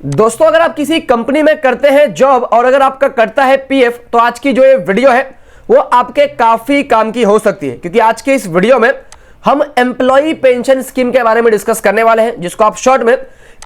दोस्तों, अगर आप किसी कंपनी में करते हैं जॉब और अगर आपका कटता है पीएफ, तो आज की जो ये वीडियो है वो आपके काफी काम की हो सकती है, क्योंकि आज के इस वीडियो में हम एम्प्लॉय पेंशन स्कीम के बारे में डिस्कस करने वाले हैं, जिसको आप शॉर्ट में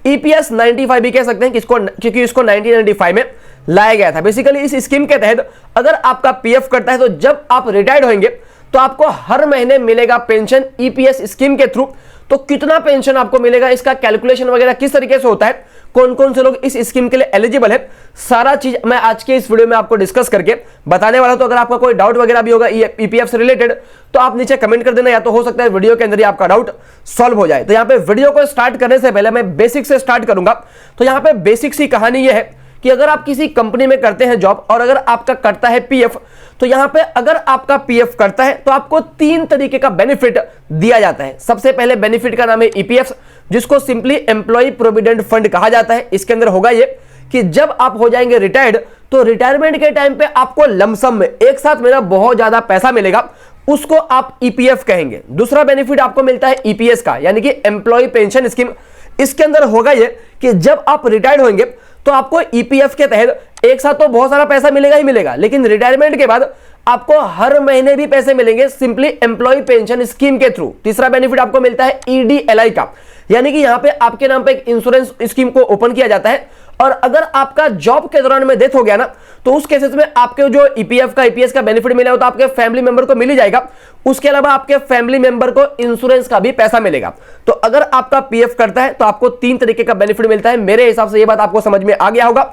ईपीएस 95 भी कह सकते हैं, क्योंकि इसको 1995 में लाया गया था। बेसिकली इस स्कीम के तहत अगर आपका पीएफ कटता है तो जब आप रिटायर्ड होंगे तो आपको हर महीने मिलेगा पेंशन ईपीएस स्कीम के थ्रू। तो कितना पेंशन आपको मिलेगा, इसका कैलकुलेशन वगैरह किस तरीके से होता है, कौन कौन से लोग इस स्कीम के लिए एलिजिबल है, सारा चीज मैं आज के इस वीडियो में आपको डिस्कस करके बताने वाला हूं। तो अगर आपका कोई डाउट वगैरह भी होगा ईपीएफ से रिलेटेड तो आप नीचे कमेंट कर देना, या तो हो सकता है वीडियो के अंदर ही आपका डाउट सॉल्व हो जाए। तो यहाँ पे वीडियो को स्टार्ट करने से पहले मैं बेसिक से स्टार्ट करूंगा। तो यहाँ पे बेसिक सी कहानी यह है कि अगर आप किसी कंपनी में करते हैं जॉब और अगर आपका कटता है पीएफ, तो यहां पे अगर आपका पीएफ कटता है तो आपको 3 तरीके का बेनिफिट दिया जाता है। सबसे पहले बेनिफिट का नाम है ईपीएफ, जिसको सिंपली एम्प्लॉय प्रोविडेंट फंड कहा जाता है। इसके अंदर होगा ये कि जब आप हो जाएंगे रिटायर्ड तो रिटायरमेंट के टाइम पे आपको लमसम में एक साथ मेरा बहुत ज्यादा पैसा मिलेगा, उसको आप ईपीएफ कहेंगे। दूसरा बेनिफिट आपको मिलता है ईपीएस का, यानी कि एम्प्लॉय पेंशन स्कीम। इसके अंदर होगा ये कि जब आप रिटायर्ड होंगे तो आपको ईपीएफ के तहत एक साथ तो बहुत सारा पैसा मिलेगा ही मिलेगा, लेकिन रिटायरमेंट के बाद आपको हर महीने भी पैसे मिलेंगे सिंपली एम्प्लॉय पेंशन स्कीम के थ्रू। तीसरा बेनिफिट आपको मिलता है ईडीएलआई का, यानी कि यहां पे आपके नाम पे एक इंश्योरेंस स्कीम को ओपन किया जाता है और अगर आपका जॉब के दौरान में डेथ हो गया ना, तो उस केसेस में आपके जो ईपीएफ का ईपीएस का बेनिफिट मिला हो तो आपके फैमिली मेंबर को मिल ही जाएगा। उसके अलावा आपके फैमिली मेंबर को इंश्योरेंस का भी पैसा मिलेगा। तो अगर आपका पीएफ करता है तो आपको 3 तरीके का बेनिफिट मिलता है। मेरे हिसाब से ये बात आपको समझ में आ गया होगा।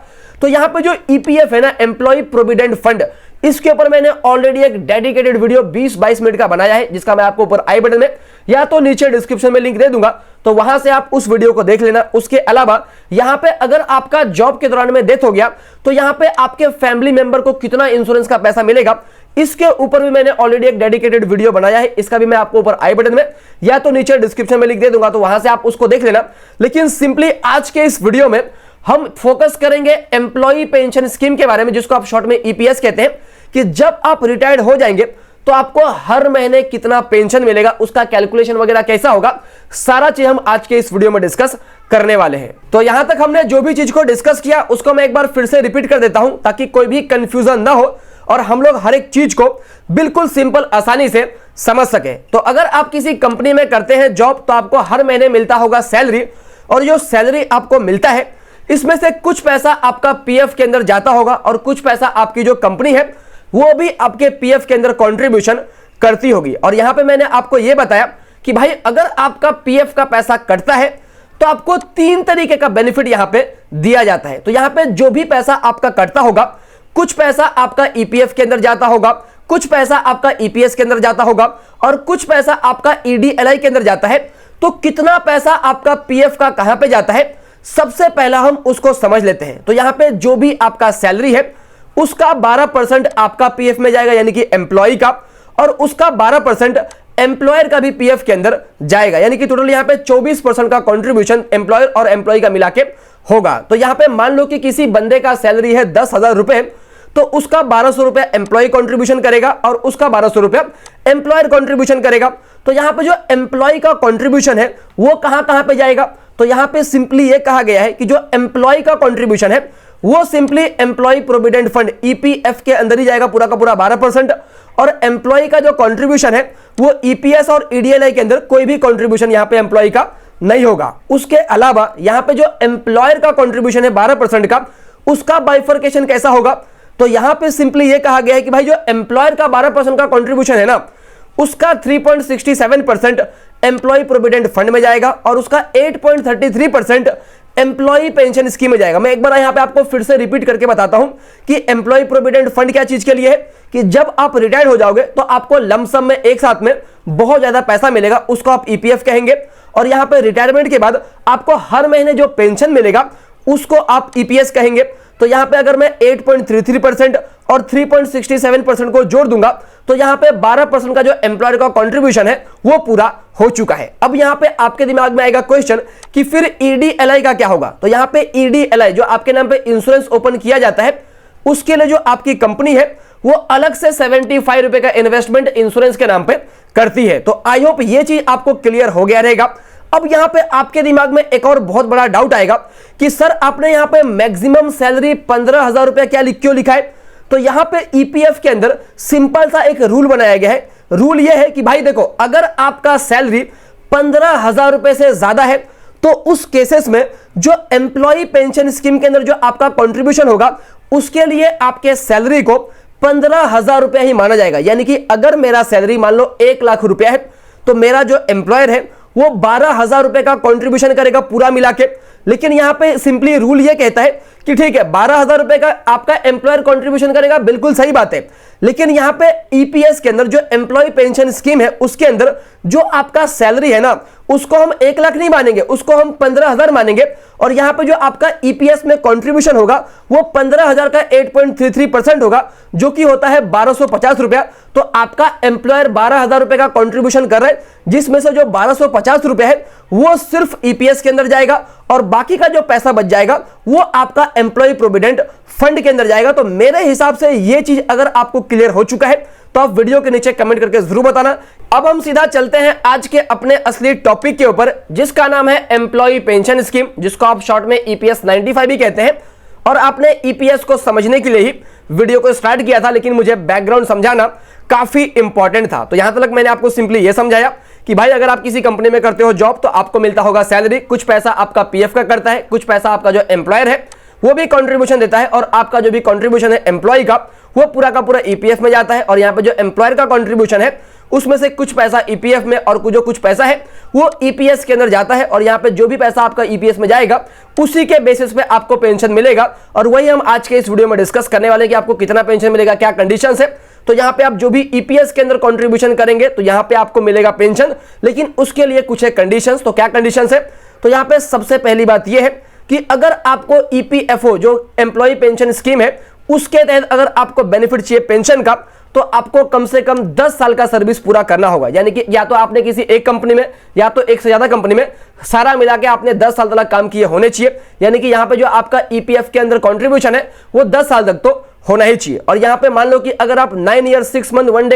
तो यहां पे जो ईपीएफ है ना, एम्प्लॉय प्रोविडेंट फंड, इसके ऊपर मैंने ऑलरेडी एक डेडिकेटेड वीडियो 20-22 मिनट का बनाया है, जिसका मैं आपको ऊपर आई बटन में या तो नीचे डिस्क्रिप्शन में लिंक दे दूंगा, तो वहां से आप उस वीडियो को देख लेना। उसके अलावा यहां पे अगर आपका जॉब के दौरान में डेथ हो गया तो यहां पे आपके फैमिली मेंबर को कितना इंश्योरेंस का पैसा मिलेगा, इसके ऊपर भी मैंने ऑलरेडी एक डेडिकेटेड वीडियो बनाया है। इसका भी मैं आपको ऊपर आई बटन में या तो नीचे डिस्क्रिप्शन में लिंक दे दूंगा, तो वहां से आप उसको देख लेना। लेकिन सिंपली आज के इस वीडियो में हम फोकस करेंगे एम्प्लॉय पेंशन स्कीम के बारे में, जिसको आप शॉर्ट में ईपीएस कहते हैं, कि जब आप रिटायर्ड हो जाएंगे तो आपको हर महीने कितना पेंशन मिलेगा, उसका कैलकुलेशन वगैरह कैसा होगा, सारा चीज हम आज के इस वीडियो में डिस्कस करने वाले हैं। तो यहां तक हमने जो भी चीज को डिस्कस किया उसको मैं एक बार फिर से रिपीट कर देता हूं, ताकि कोई भी कंफ्यूजन ना हो और हम लोग हर एक चीज को बिल्कुल सिंपल आसानी से समझ सके। तो अगर आप किसी कंपनी में करते हैं जॉब तो आपको हर महीने मिलता होगा सैलरी, और जो सैलरी आपको मिलता है इसमें से कुछ पैसा आपका पीएफ के अंदर जाता होगा और कुछ पैसा आपकी जो कंपनी है वो भी आपके पीएफ के अंदर कंट्रीब्यूशन करती होगी। और यहां पे मैंने आपको यह बताया कि भाई अगर आपका पीएफ का पैसा कटता है तो आपको 3 तरीके का बेनिफिट यहां पे दिया जाता है। तो यहां पे जो भी पैसा आपका कटता होगा, कुछ पैसा आपका ईपीएफ के अंदर जाता होगा, कुछ पैसा आपका ईपीएस के अंदर जाता होगा और कुछ पैसा आपका ईडीएलआई के अंदर जाता है। तो कितना पैसा आपका पीएफ का कहां पे जाता है, सबसे पहला हम उसको समझ लेते हैं। तो यहां पे जो भी आपका सैलरी है उसका 12% आपका पीएफ में जाएगा, यानी कि एम्प्लॉय का, और उसका 12% एम्प्लॉयर का भी पीएफ के अंदर जाएगा, यानी कि टोटल यहां पे 24% का कंट्रीब्यूशन एम्प्लॉयर और एम्प्लॉय का मिला के होगा। तो यहां पे मान लो कि किसी बंदे का सैलरी है 10,000 रुपए, तो उसका 1200 रुपए एम्प्लॉय कंट्रीब्यूशन करेगा और उसका 1200 रुपए एम्प्लॉयर कंट्रीब्यूशन करेगा। तो यहां पे जो एम्प्लॉय का कंट्रीब्यूशन है वो कहां कहां पे जाएगा, तो यहां पे सिंपली ये कहा गया है कि जो एम्प्लॉय का कंट्रीब्यूशन है वो simply employ provident fund EPF के अंदर ही जाएगा पूरा का पूरा 12%, और एम्प्लॉय का जो कंट्रीब्यूशन है वो ईपीएस और ईडीएलआई के अंदर कोई भी कंट्रीब्यूशन यहां पे एम्प्लॉय का नहीं होगा। उसके अलावा यहां पे जो एम्प्लॉयर का कंट्रीब्यूशन है 12% का, उसका बाइफर्केशन कैसा होगा, तो यहां पे सिंपली ये कहा गया है कि भाई जो एम्प्लॉयर का 12% का कंट्रीब्यूशन है ना, उसका 3.67% एम्प्लॉय प्रोविडेंट फंड में जाएगा और उसका 8.33% एम्प्लॉय पेंशन स्कीम में जाएगा। मैं एक बार यहां पे आपको फिर से रिपीट करके बताता हूं कि एम्प्लॉय प्रोविडेंट फंड क्या चीज के लिए है, कि जब आप रिटायर्ड हो जाओगे तो आपको लमसम में एक साथ में बहुत ज्यादा पैसा मिलेगा, उसको आप ईपीएफ कहेंगे। और यहां पे रिटायरमेंट के बाद आपको हर महीने जो पेंशन मिलेगा उसको आप ईपीएस कहेंगे। तो यहां पे अगर मैं 8.33% और 3.67% को जोड़ दूंगा तो यहां पे 12% का जो एम्प्लॉयर का कंट्रीब्यूशन है वो पूरा हो चुका है। अब यहां पे आपके दिमाग में आएगा क्वेश्चन कि फिर ईडीएलआई का क्या होगा। तो यहां पे ईडीएलआई जो आपके नाम पे इंश्योरेंस ओपन किया जाता है, उसके लिए जो आपकी कंपनी है वो अलग से 75 रुपए का इन्वेस्टमेंट इंश्योरेंस के नाम पे करती है। तो आई होप ये चीज आपको क्लियर हो गया रहेगा। अब यहां पे आपके दिमाग में एक और बहुत बड़ा डाउट आएगा कि सर आपने यहां पे मैक्सिमम सैलरी 15,000 रुपया क्यों लिखा है? तो यहां पे ईपीएफ के अंदर सिंपल सा एक रूल बनाया गया है। रूल यह है कि भाई देखो, अगर आपका सैलरी 15,000 रुपए से ज्यादा है तो उस केसेस में जो एम्प्लॉय पेंशन स्कीम के अंदर जो आपका कंट्रीब्यूशन होगा उसके लिए आपके सैलरी को 15,000 रुपया ही माना जाएगा। यानी कि अगर मेरा सैलरी मान लो 1,00,000 रुपया है तो मेरा जो एम्प्लॉयर है वो 12,000 रुपए का कंट्रीब्यूशन करेगा पूरा मिला के। लेकिन यहां पे सिंपली रूल ये कहता है कि ठीक है 12,000 रुपए का आपका एम्प्लॉयर कंट्रीब्यूशन करेगा, बिल्कुल सही बात है। लेकिन यहां पे ईपीएस के अंदर जो एम्प्लॉय पेंशन स्कीम है उसके अंदर जो आपका सैलरी है ना उसको हम 1,00,000 नहीं मानेंगे, उसको हम 15,000 मानेंगे। और यहां पे जो आपका ईपीएस में कंट्रीब्यूशन होगा वो 15,000 का 8.33% होगा, जो कि होता है 1,250 रुपया। तो आपका एम्प्लॉयर 12,000 रुपए का कंट्रीब्यूशन कर रहा है, जिसमें से जो 1,250 रुपए है वो सिर्फ ईपीएस के अंदर जाएगा और बाकी का जो पैसा बच जाएगा वो आपका एम्प्लॉय प्रोविडेंट फंड के अंदर जाएगा। तो मेरे हिसाब से ये चीज अगर आपको क्लियर हो चुका है तो आप वीडियो के नीचे कमेंट करके जरूर बताना। अब हम सीधा चलते हैं आज के अपने असली टॉपिक के ऊपर, जिसका नाम है एम्प्लॉय पेंशन स्कीम, जिसको आप शॉर्ट में ईपीएस 95 भी कहते हैं। और आपने ईपीएस को समझने के लिए ही वीडियो को स्टार्ट किया था, लेकिन मुझे बैकग्राउंड समझाना काफी इंपॉर्टेंट था। तो यहां तक मैंने आपको सिंपली ये समझाया कि भाई अगर आप किसी कंपनी में करते हो जॉब तो आपको मिलता होगा सैलरी, कुछ पैसा आपका पीएफ का करता है, कुछ पैसा आपका जो एम्प्लॉयर है वो भी कंट्रीब्यूशन देता है, और आपका जो भी कंट्रीब्यूशन है एम्प्लॉय का वो पूरा का पूरा ईपीएफ में जाता है। और यहां पे जो एम्प्लॉयर का कंट्रीब्यूशन है उसमें से कुछ पैसा ईपीएफ में और जो कुछ पैसा है वो ईपीएस के अंदर जाता है। और यहां पे जो भी पैसा आपका ईपीएस में जाएगा उसी के बेसिस पे आपको पेंशन मिलेगा। और वही हम आज के इस वीडियो में डिस्कस करने वाले हैं कि आपको कितना पेंशन मिलेगा, क्या कंडीशंस है। तो यहां पे आप जो भी ईपीएस के अंदर कंट्रीब्यूशन करेंगे तो यहां पे आपको मिलेगा पेंशन, लेकिन उसके लिए कुछ है कंडीशंस। तो क्या कंडीशंस है? तो यहां पे सबसे पहली बात यह है कि अगर आपको ईपीएफओ जो एम्प्लॉय पेंशन स्कीम है उसके तहत अगर आपको बेनिफिट चाहिए पेंशन का तो आपको कम से कम 10 साल का सर्विस पूरा करना होगा। यानी कि या तो आपने किसी एक कंपनी में या तो एक से ज्यादा कंपनी में सारा मिला के आपने 10 साल तक काम किए होने चाहिए। यानी कि यहां पे जो आपका ईपीएफ के अंदर कंट्रीब्यूशन है वो 10 साल तक तो होना ही चाहिए। और यहां पे मान लो कि अगर आप 9 ईयर्स 6 मंथ 1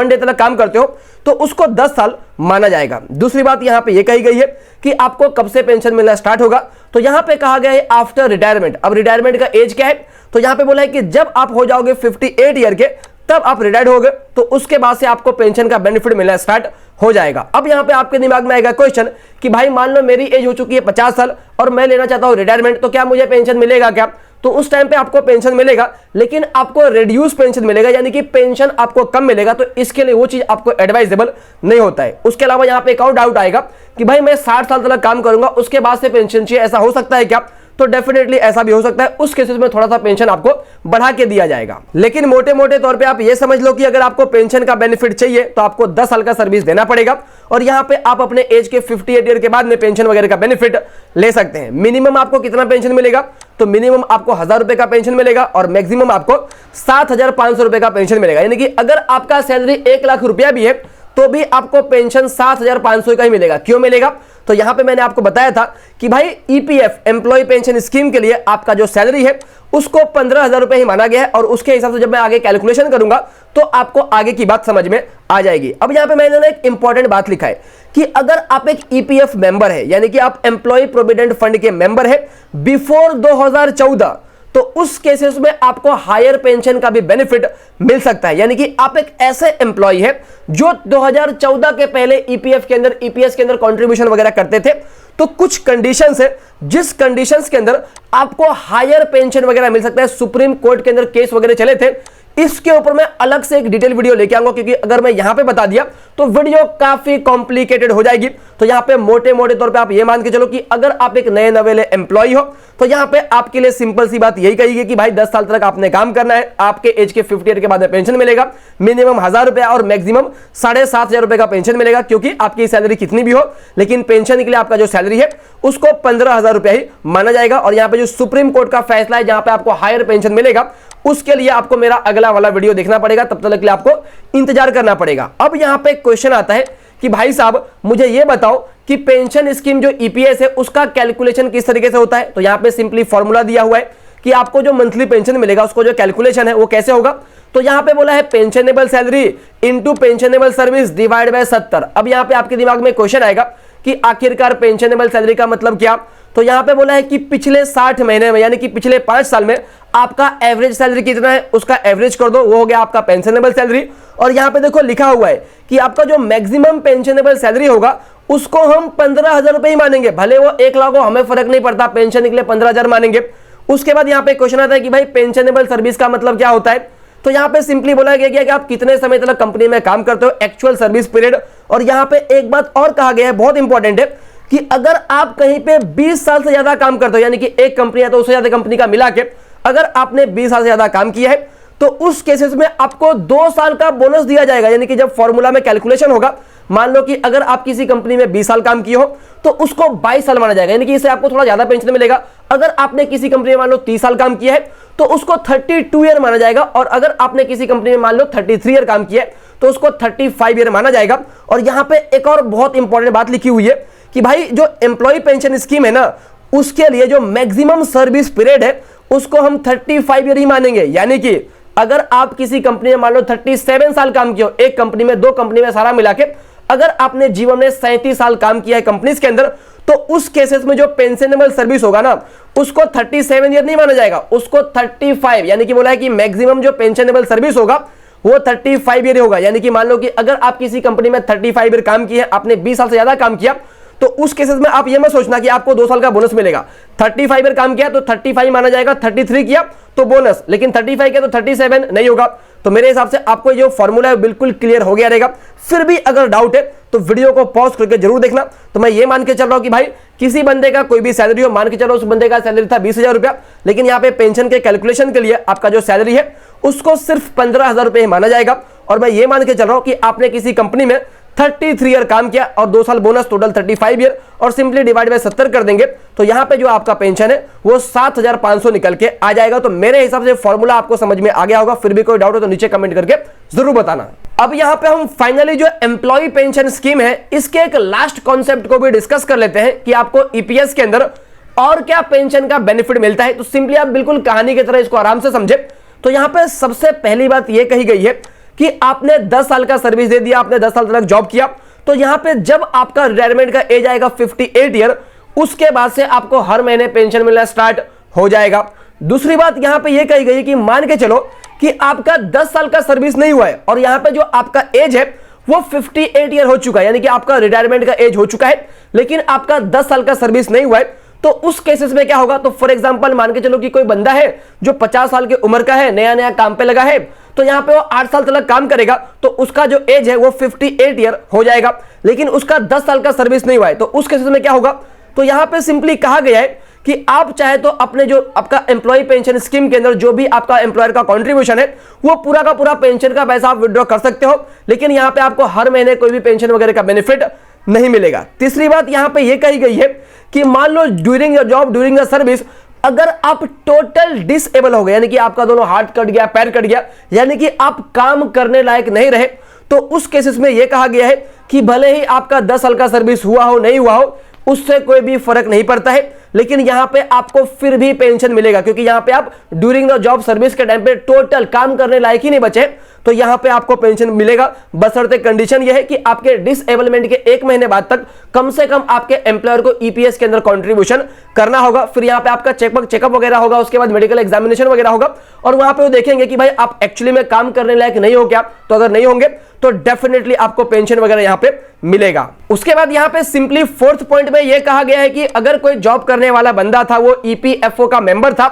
डे तक काम करते हो तो उसको 10 साल माना जाएगा। दूसरी बात यहां पे ये कही गई है कि आपको कब से पेंशन मिलना स्टार्ट होगा, तो यहां पे कहा गया है आफ्टर रिटायरमेंट। अब रिटायरमेंट का एज क्या है? तो यहां पे बोला है कि जब आप हो जाओगे 58 ईयर के तब आप रिटायर्ड हो गए तो उसके बाद से आपको पेंशन का बेनिफिट मिलना स्टार्ट हो जाएगा। अब यहां पे आपके दिमाग में आएगा क्वेश्चन कि भाई मान लो मेरी एज हो चुकी है 50 साल और मैं लेना चाहता हूं रिटायरमेंट, तो क्या मुझे पेंशन मिलेगा क्या? तो उस टाइम पे आपको पेंशन मिलेगा, लेकिन आपको रिड्यूस पेंशन मिलेगा, यानी कि पेंशन आपको कम मिलेगा। तो इसके लिए वो चीज आपको एडवाइजेबल नहीं होता है। उसके अलावा यहां पे एक और डाउट आएगा कि भाई मैं 60 साल तक काम करूंगा उसके बाद से पेंशन चाहिए, ऐसा हो सकता है क्या? तो डेफिनेटली ऐसा भी हो सकता है। उस केसेस में थोड़ा सा पेंशन आपको बढ़ा के दिया जाएगा, लेकिन मोटे मोटे तौर पे आप ये समझ लो कि अगर आपको पेंशन का बेनिफिट चाहिए तो आपको 10 साल का सर्विस देना पड़ेगा। और यहां पे आप अपने एज के 58 ईयर के बाद में पेंशन वगैरह का बेनिफिट ले सकते हैं। मिनिमम आपको कितना पेंशन मिलेगा? तो मिनिमम आपको 1,000 रुपए का पेंशन मिलेगा और मैक्सिमम आपको 7,500 रुपए का पेंशन मिलेगा। यानी कि अगर आपका सैलरी 1,00,000 रुपया भी है तो भी आपको पेंशन 7,500 का ही मिलेगा। क्यों मिलेगा? तो यहां पे मैंने आपको बताया था कि भाई ईपीएफ एम्प्लॉय पेंशन स्कीम के लिए आपका जो सैलरी है उसको 15,000 रुपए ही माना गया है। और उसके हिसाब से जब मैं आगे कैलकुलेशन करूंगा तो आपको आगे की बात समझ में आ जाएगी। अब यहां पे मैंने एक इंपॉर्टेंट बात लिखा है कि अगर आप एक ईपीएफ मेंबर है, यानी कि आप एम्प्लॉय प्रोविडेंट फंड के मेंबर है बिफोर 2014, तो उस केसेस में आपको हायर पेंशन का भी बेनिफिट मिल सकता है। यानी कि आप एक ऐसे एम्प्लॉय है जो 2014 के पहले ईपीएफ के अंदर ईपीएस के अंदर कंट्रीब्यूशन वगैरह करते थे, तो कुछ कंडीशंस है जिस कंडीशंस के अंदर आपको हायर पेंशन वगैरह मिल सकता है। सुप्रीम कोर्ट के अंदर केस वगैरह चले थे, इसके ऊपर मैं अलग से एक डिटेल वीडियो लेके आऊंगा, क्योंकि अगर मैं यहां पे बता दिया तो वीडियो काफी कॉम्प्लिकेटेड हो जाएगी। तो यहां पे मोटे मोटे तौर पे आप ये मान के चलो कि अगर आप एक नए नवेले एम्प्लॉय हो तो यहां पे आपके लिए सिंपल सी बात यही कही गई कि भाई 10 साल तक आपने काम करना है, आपके एज के 50 ईयर के बाद में पेंशन मिलेगा, मिनिमम 1,000 रुपया और मैक्सिमम 7,500 रुपए का पेंशन मिलेगा। क्योंकि आपकी सैलरी कितनी भी हो, लेकिन पेंशन के लिए आपका जो सैलरी है उसको 15,000 रुपया ही माना जाएगा। और यहां पे जो सुप्रीम कोर्ट का फैसला है जहां पे आपको हायर पेंशन मिलेगा, उसके लिए आपको मेरा अगला वाला वीडियो देखना पड़ेगा, तब तक के लिए आपको इंतजार करना पड़ेगा। अब यहां पे क्वेश्चन आता है कि भाई साहब मुझे यह बताओ कि पेंशन स्कीम जो ईपीएस है उसका कैलकुलेशन किस तरीके से होता है। तो यहां पे सिंपली फॉर्मूला दिया हुआ है कि आपको जो मंथली पेंशन मिलेगा उसको जो कैलकुलेशन है वो कैसे होगा। तो यहां पे बोला है pensionable salary into pensionable service divide by 70। अब यहां पे आपके दिमाग में क्वेश्चन आएगा कि आखिरकार पेंशनेबल सैलरी का मतलब क्या। तो यहां पे बोला है कि पिछले 60 महीने में यानी कि पिछले 5 साल में आपका एवरेज सैलरी कितना है उसका एवरेज कर दो, वो हो गया आपका पेंशनेबल सैलरी। और यहां पे देखो लिखा हुआ है कि आपका जो मैक्सिमम पेंशनेबल सैलरी होगा उसको हम 15,000 रुपए ही मानेंगे, भले वो 1 लाख हो हमें फर्क नहीं पड़ता, पेंशन के लिए 15,000 मानेंगे। उसके बाद यहाँ पे क्वेश्चन आता है कि भाई पेंशनेबल सर्विस का मतलब क्या होता है। तो यहाँ पे सिंपली बोला गया कि आप कितने समय तक कंपनी में काम करते हो, एक्चुअल सर्विस पीरियड। और यहाँ पे एक बात और कहा गया है बहुत इंपॉर्टेंट है कि अगर आप कहीं पे 20 साल से ज्यादा काम करते हो, यानी कि एक कंपनी है तो उससे ज्यादा कंपनी का मिला के अगर आपने 20 साल से ज्यादा काम किया है तो उस केसेस में आपको 2 साल का बोनस दिया जाएगा। यानी कि जब फॉर्मूला में कैलकुलेशन होगा, मान लो कि अगर आप किसी कंपनी में 20 साल काम किए हो तो उसको 22 साल माना जाएगा, यानी कि इससे आपको थोड़ा ज्यादा पेंशन मिलेगा। अगर आपने किसी कंपनी में मान लो 30 साल काम किया है तो उसको 32 ईयर माना जाएगा। और अगर आपने किसी कंपनी में मान लो 33 ईयर काम किया है तो उसको 35 ईयर माना जाएगा। और यहां पे एक और बहुत इंपॉर्टेंट बात लिखी हुई है कि भाई जो एम्प्लॉय पेंशन स्कीम है ना, उसके लिए जो मैक्सिमम सर्विस पीरियड है उसको हम 35 ईयर ही मानेंगे। यानी कि अगर आप किसी कंपनी में मान लो 37 साल काम किया हो, एक कंपनी में 2 कंपनी में सारा मिला के अगर आपने जीवन में 37 साल काम किया है कंपनीज के अंदर, तो उस केसेस में जो पेंशनेबल सर्विस होगा ना उसको 37 ईयर नहीं माना जाएगा, उसको 35, यानी कि बोला है कि मैक्सिमम जो पेंशनेबल सर्विस होगा वो 35 ईयर होगा। यानी कि मान लो कि अगर आप किसी कंपनी में 35 ईयर काम किए, आपने 20 साल से ज्यादा काम किया, तो उस केसेस में आप ये मत सोचना कि आपको 2 साल का बोनस मिलेगा। 35 ईयर काम किया तो 35 माना जाएगा, 33 किया तो बोनस, लेकिन 35 किया तो 37 नहीं होगा। तो मेरे हिसाब से आपको जो फॉर्मूला है बिल्कुल क्लियर हो गया रहेगा। फिर भी अगर डाउट है तो वीडियो को पॉज करके जरूर देखना। तो मैं ये मान के चल रहा हूं कि भाई किसी बंदे का कोई भी सैलरी हो, मान के चलो उस बंदे का सैलरी था 20,000 रुपया, लेकिन यहाँ पे पेंशन के कैलकुलेशन के लिए आपका जो सैलरी है उसको सिर्फ 15,000 रुपए माना जाएगा। और मैं ये मान के चल रहा हूं कि आपने किसी कंपनी में 33 ईयर काम किया और 2 साल बोनस, टोटल 35 ईयर, और सिंपली डिवाइड बाय 70 कर देंगे तो यहां पे जो आपका पेंशन है वो 7,500 निकल के आ जाएगा। तो मेरे हिसाब से फॉर्मूला आपको समझ में आ गया होगा। फिर भी कोई डाउट हो तो नीचे कमेंट करके जरूर बताना। अब यहां पे हम फाइनली जो एम्प्लॉय पेंशन स्कीम है इसके एक लास्ट कॉन्सेप्ट को भी डिस्कस कर लेते हैं कि आपको ईपीएस के अंदर और क्या पेंशन का बेनिफिट मिलता है। तो सिंपली आप बिल्कुल कहानी की तरह इसको आराम से समझे। तो यहां पे सबसे पहली बात यह कही गई है कि आपने 10 साल का सर्विस दे दिया, आपने 10 साल तक जॉब किया, तो यहां पे जब आपका रिटायरमेंट का एज आएगा 58 ईयर, उसके बाद से आपको हर महीने पेंशन मिलना स्टार्ट हो जाएगा। दूसरी बात यहां पे यह कही गई कि मान के चलो कि आपका 10 साल का सर्विस नहीं हुआ है और यहां पे जो आपका एज है वो 58 ईयर हो चुका है, यानी कि आपका रिटायरमेंट का एज हो चुका है, लेकिन आपका 10 साल का सर्विस नहीं हुआ है। तो उस केसेस में क्या होगा, तो फॉर एग्जांपल मान के चलो कि कोई बंदा है जो 50 साल की उम्र का है, नया नया काम पे लगा है, तो यहां पे वो 8 साल तक काम करेगा तो उसका जो एज है वो 58 ईयर हो जाएगा, लेकिन उसका 10 साल का सर्विस नहीं हुआ है। तो उस केसेस में क्या होगा, तो यहां पे सिंपली कहा गया है कि आप चाहे तो अपने जो आपका एम्प्लॉय पेंशन स्कीम के अंदर जो भी आपका एम्प्लॉयर का कंट्रीब्यूशन है वो पूरा का पूरा पेंशन का पैसा आप विड्रॉ कर सकते हो, लेकिन यहां पे आपको हर महीने कोई भी पेंशन वगैरह का बेनिफिट नहीं मिलेगा। तीसरी बात यहां पे यह कही गई है कि मान लो during your job, during the service, अगर आप टोटल डिसेबल हो गए, यानी कि आपका दोनों हाथ कट गया, पैर कट गया, यानी कि आप काम करने लायक नहीं रहे, तो उस केसेस में यह कहा गया है कि भले ही आपका 10 साल का सर्विस हुआ हो नहीं हुआ हो उससे कोई भी फर्क नहीं पड़ता है, लेकिन यहां पे आपको फिर भी पेंशन मिलेगा, क्योंकि यहां पे आप ड्यूरिंग द जॉब सर्विस के टाइम पे टोटल काम करने लायक ही नहीं बचे, तो यहां पे आपको पेंशन मिलेगा। बशर्ते कंडीशन यह है कि आपके डिसेबलमेंट के 1 महीने बाद तक कम से कम आपके एम्प्लॉयर को ईपीएस के अंदर कंट्रीब्यूशन करना होगा। फिर यहां पे आपका चेकअप वगैरह होगा, उसके बाद मेडिकल एग्जामिनेशन वगैरह होगा, और वहां पे वो देखेंगे कि भाई आप एक्चुअली में काम करने लायक नहीं हो क्या, तो अगर नहीं होंगे तो डेफिनेटली आपको पेंशन वगैरह यहां पे मिलेगा। उसके बाद यहां पे सिंपली 4th पॉइंट में यह कहा गया है कि अगर कोई जॉब करने वाला बंदा था, वो ईपीएफओ का मेंबर था,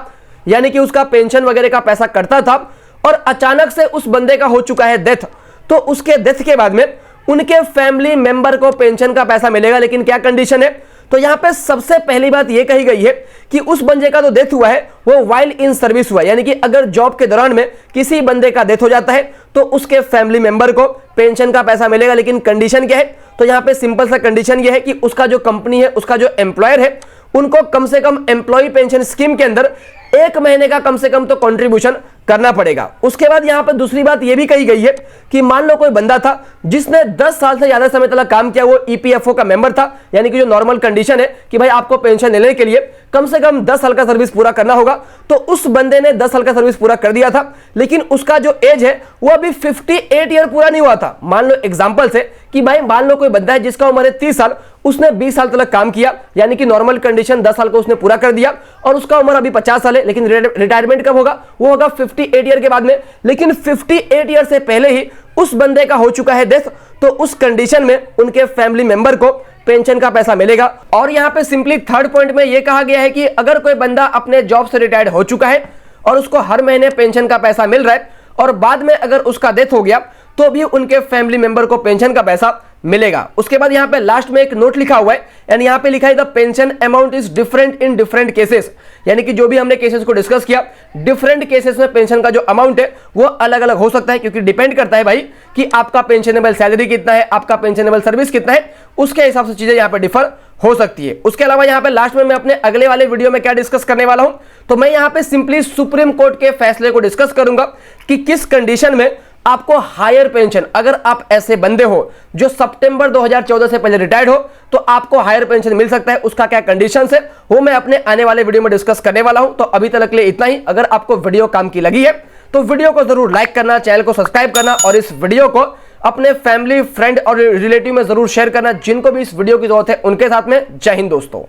यानी कि उसका पेंशन वगैरह का पैसा कटता था, और अचानक से उस बंदे का हो चुका है डेथ, तो उसके डेथ के बाद में उनके फैमिली मेंबर को पेंशन का पैसा मिलेगा, लेकिन क्या कंडीशन है, तो यहां पे सबसे पहली बात यह कही गई है कि उस बंदे का जो डेथ हुआ है वो वाइल इन सर्विस हुआ है, यानी कि अगर जॉब के दौरान में किसी बंदे का डेथ हो जाता है तो उसके फैमिली मेंबर को पेंशन का पैसा मिलेगा, लेकिन कंडीशन क्या है, तो यहां पे सिंपल सा कंडीशन यह है कि उसका जो कंपनी है, उसका जो एम्प्लॉयर है, उनको कम से कम एम्प्लॉय पेंशन स्कीम के अंदर 1 महीने का कम से कम तो कंट्रीब्यूशन करना पड़ेगा। उसके बाद यहां पर दूसरी बात यह भी कही गई है कि मान लो कोई बंदा था जिसने 10 साल से ज्यादा समय तक काम किया, वो ईपीएफओ का मेंबर था, यानी कि जो नॉर्मल कंडीशन है कि भाई आपको पेंशन लेने के लिए कम से कम 10 साल का सर्विस पूरा करना होगा, तो उस बंदे ने 10 साल का सर्विस पूरा कर दिया था, लेकिन उसका जो एज है वो अभी 58 ईयर पूरा नहीं हुआ था। मान लो एग्जांपल से कि भाई मान लो कोई बंदा है जिसका उम्र है 30 साल, उसने 20 साल तक काम किया, यानी कि नॉर्मल कंडीशन 10 साल को उसने पूरा कर दिया, और उसका उम्र अभी 50 साल है, लेकिन रिटायरमेंट कब होगा? वो होगा 58 ईयर के बाद में। लेकिन 58 ईयर से पहले ही उस बंदे का हो चुका है डेथ, तो उस कंडीशन में उनके फैमिली मेंबर को पेंशन का पैसा मिलेगा। और यहां पे सिंपली थर्ड पॉइंट में यह कहा गया है कि अगर कोई बंदा अपने जॉब से रिटायर्ड हो चुका है और उसको हर महीने पेंशन का पैसा मिल रहा है, और बाद में अगर उसका डेथ हो गया तो भी उनके फैमिली मेंबर को पेंशन का पैसा मिलेगा। उसके बाद यहां पे लास्ट में एक नोट लिखा हुआ है, यानी यहां पे लिखा है the pension amount is different in different cases, यानी कि जो भी हमने केसेस को डिस्कस किया, डिफरेंट केसेस में पेंशन का जो अमाउंट है वो अलग अलग हो सकता है, क्योंकि डिपेंड करता है भाई कि आपका पेंशनेबल सैलरी कितना है, आपका पेंशनेबल सर्विस कितना है, उसके हिसाब से चीजें यहां पे डिफर हो सकती है। उसके अलावा यहां पे लास्ट में मैं अपने अगले वाले वीडियो में क्या डिस्कस करने वाला हूं, तो मैं यहां पे सिंपली सुप्रीम कोर्ट के फैसले को डिस्कस करूंगा कि किस कंडीशन में आपको हायर पेंशन, अगर आप ऐसे बंदे हो जो सितंबर 2014 से पहले रिटायर्ड हो, तो आपको हायर पेंशन मिल सकता है, उसका क्या कंडीशन है वो मैं अपने आने वाले वीडियो में डिस्कस करने वाला हूं। तो अभी तक के लिए इतना ही। अगर आपको वीडियो काम की लगी है तो वीडियो को जरूर लाइक करना, चैनल को सब्सक्राइब करना, और इस वीडियो को अपने फैमिली, फ्रेंड और रिलेटिव में जरूर शेयर करना जिनको भी इस वीडियो की जरूरत है उनके साथ में। जय हिंद दोस्तों।